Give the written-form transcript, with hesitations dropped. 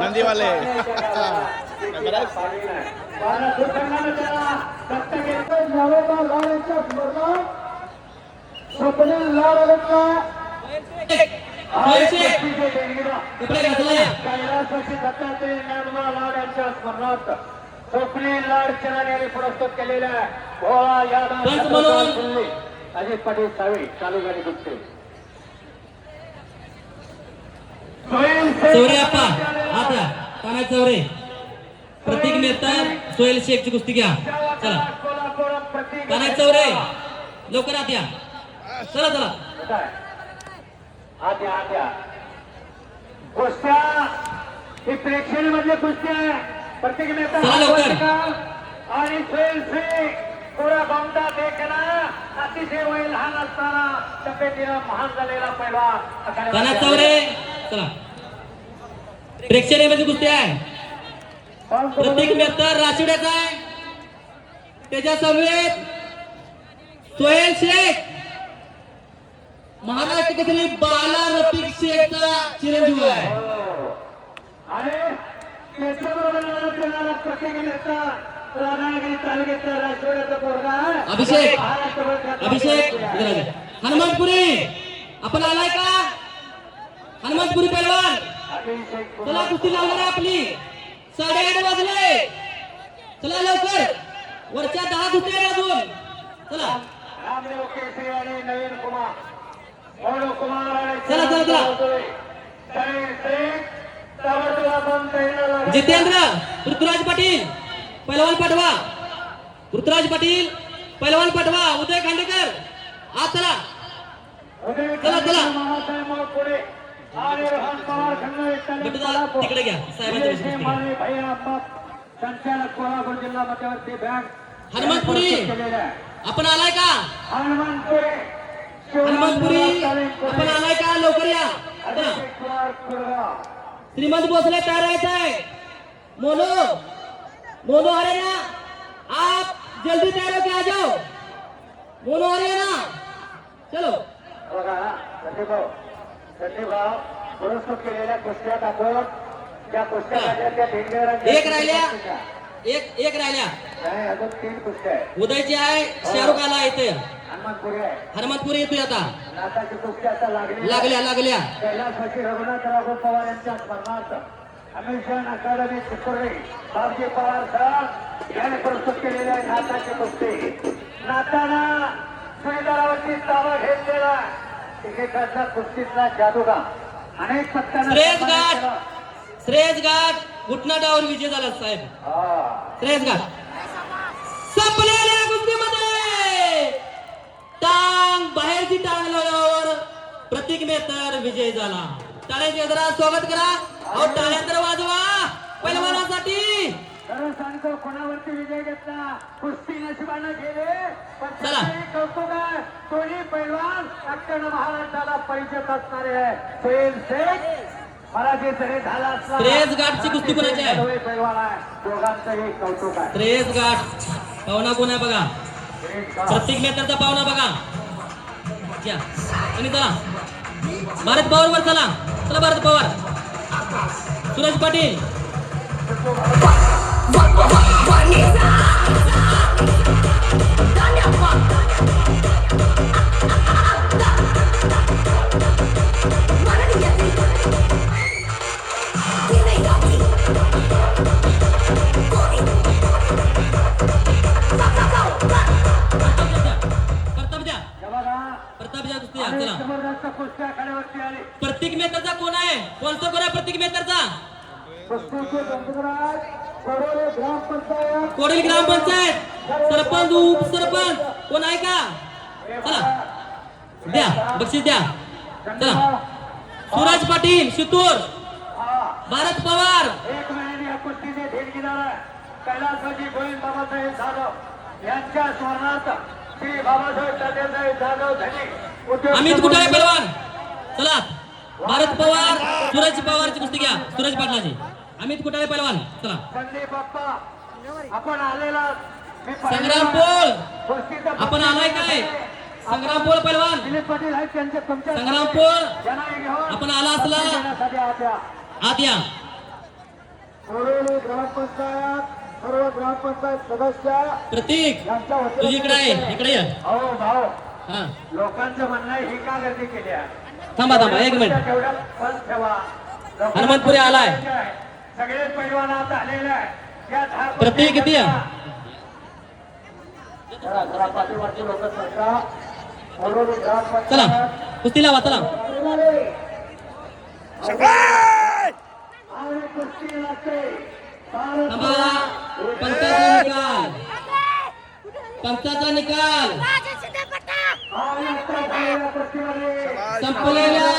नंदीवाले स्वप्नील लाड चराने यांनी पुरस्कृत केलेल्या भोळा यादव अजित पाटील सावे चालू गाडी कुठते चौरे आता ताना चौरे प्रतीक मेहता सोहेल शेखची कुस्ती घ्या. चला ताना चौरे लवकर आत या. चला चला आत्या कुस्त्या ही प्रेक्षणी मधल्या कुस्त्या प्रतीक मेहता आणि सोहेल शेख पुरा बमदा देखना अतिशय वय लहान असताना तब्येतीनं महान झालेला पैलवान ताना चौरे. चला प्रेक्षणीय कुस्ती आहे. प्रतीक मेहता राशिवड्याचा आहे. त्याच्या समवेत सोहेल शेख महाराष्ट्र केसरी बाला रफिक शेखचा चिरंजीव आहे. आणि त्याच्याबरोबर प्रतीक मेहता राधानगरी तालुक्याचा राष्ट्रवाड्याचा पोरगा अभिषेक हनुमंतपुरी आपण आलाय का? हनुमंतपुरी पैलवान चला कुस्ती लावणार आहे आपली. 8:30 वाजले. चला लवकर वरच्या 10 कुस्त्या अजून. चला रामदेव केसरी आणि नवीन कुमार मोडो कुमार चला चला चला जितेंद्र ऋतुराज पाटील पैलवान पाठवा. ऋतुराज पाटील पैलवान पाठवा. उदय खांडेकर आज चला चला चला तिकडे घ्या संचालक कोल्हापूर जिल्हा मध्यवर्ती बँक हनुमंतपुरी आपण आलाय का? हनुमंतपुरी आपण आलाय का? लवकर या. श्रीमंत भोसले तयार आहे. मोनो आ रहे ना आप जल्दी तैयार होके आ जाओ. मोनो आ रहे हैं ना. चलो पुरस्कृत केलेल्या कुस्त्या दाखवत त्या कुस्त्या एक राहिल्या. एक राहिल्या. नाही अजून 3 कुस्त्या आहे. उदयची आहे. शाहरुख आला येते. हनुमंतपुरी आहे. हनुमंतपुरी येतोय आता. नाताची कुस्त्या आता लागल्या. कैलासवासी रघुनाथ राघव पवार यांच्या स्मरणार्थ अमेरिकन अकादमी चित्तुर्णी बाबजी पवार सर यांनी प्रस्तुत केलेल्या नाताची कुस्ती. नाताना सुविधारावरची ताबा घेतलेला एकेकाचा कुस्तीतला जादूगा अनेक पत्त्यांना श्रेयस घाट घुटनाटावर विजय झाला साहेब. श्रेयस घाट संपलेल्या कुस्तीमध्ये टांग बाहेरची टांग लावल्यावर प्रतीक मेहतर विजय झाला. टाळ्यांचे जरा स्वागत करा. अहो टाळ्या तर वाजवा पैलवानासाठी. खरं सांगतो कोणावरती विजय घेतला कुस्ती नशिबानं गेले पण चला कौतुक आहे. दोन्ही पैलवान अख्खन महाराष्ट्राला परिचित असणारे आहे. सोहेल शेख मराठी जरी झाला असला श्रेयस घाटची कुस्ती कोणाची आहे? पैलवान आहे. दोघांचंही कौतुक आहे. श्रेयस घाट पाहुणा कोण आहे बघा. प्रतीक मेहताचा पाहुणा बघा. आणि चला भारत पवार वर चला. चला भारत पवार. सूरज पाटील प्रतीक मेहताचा कोण आहे? कोणता कोण आहे प्रतीक मेहताचा? कोडेल ग्रामपंचायत सरपंच उपसरपंच कोण आहे का? चला द्या बक्षीस द्या. चला सूरज पाटील शितूर भारत पवार एक महिन्याने या कुस्तीचे देणगीदार कैलासवासी गोविंद बाबासाहेब जाधव यांच्या स्मरणार्थ श्री बाबासाहेब तात्यासाहेब जाधव धनी अमित कुठे आहे पैलवान. चला भारत पवार सूरज पवारची कुस्ती घ्या. सूरज पाटलाची अमित कुटाळे पैलवान. चला संदीप बाप्पा आपण आलेला संग्राम पोळ आपण आलाय काय? संग्राम पोळ पैलवान संग्राम पोळ आपण आला असला आत या. कोरोली ग्रामपंचायत सर्व ग्रामपंचायत सदस्य प्रतीक यांच्या तुझी इकडे आहे, इकडे ये. अहो भाऊ हा लोकांचं म्हणणं आहे, ही का गर्दी केली आहे? थांबा थांबा एक मिनिट. तेवढ्यात पण ठेवा. हनुमंतपुरी आलाय. सगळे पैलवान आता आलेले आहे. या धार- प्रतीक किती आहे? जरा- जरा पाठीमागची लोकं सरका. कोरोली चला ग्रामपंचायत कुस्ती लावा चला. आणि कुस्ती लागते. थांबा पंचाचा निकाल, पंचाचा निकाल आणि आता झालेल्या कुस्तीमध्ये संपलेल्या